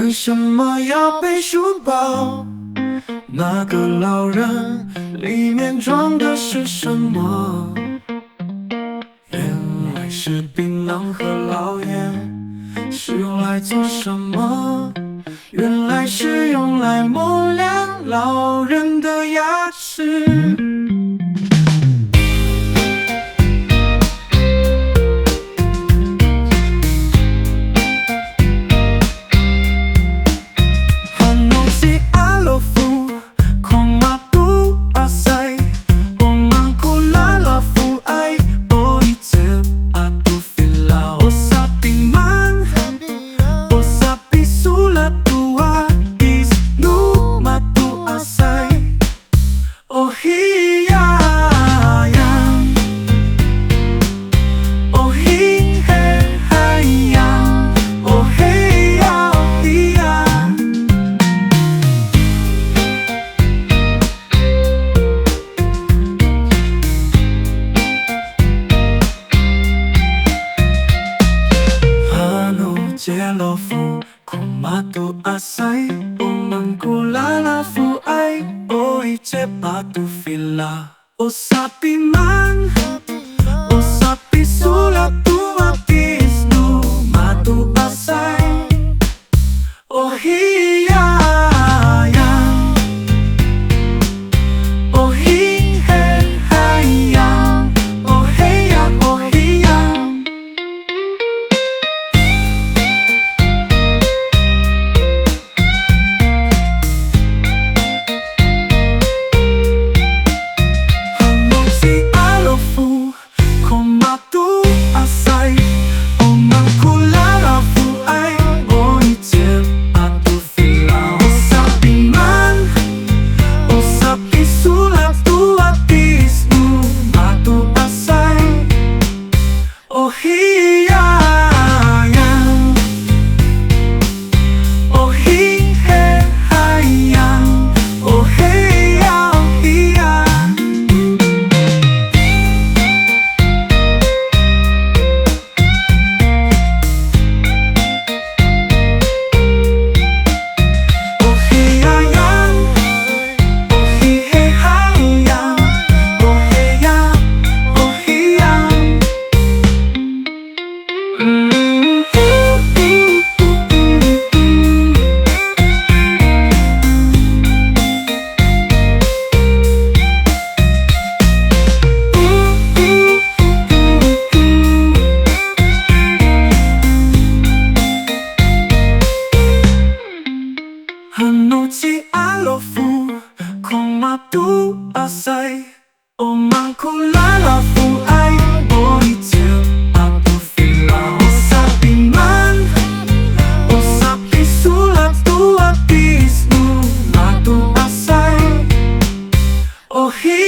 为什么要背书包？那个老人里面装的是什么？原来是槟榔和荖叶，是用来做什么？原来是用来磨亮老人的牙齿。hano ci'alofo kung mato'asay umangko lalafoay o icep at fila o sapimaan o sapisolac wadis no mato'asay o hiyayang o hihayang o heya o hiya hano ci'alofo kung mato'asay umangko lalafoay o icep at fila o sapimaan o sapisolac wadis no mato'asay o hiyayang o hihayang o heya o hiya hano ci'alofo kung mato'asay umangko lalafoay o icep at fila o sapimaan o sapisolac wadis no mato'asay o hiyayang o hihayang o heya o hiya o hiyayang o hihayang o heya o hiya hano ci'alofo kung mato'asay umangko lalafoay o icep at fila o sapimaan o sapisolac wadis no mato'asay o hiya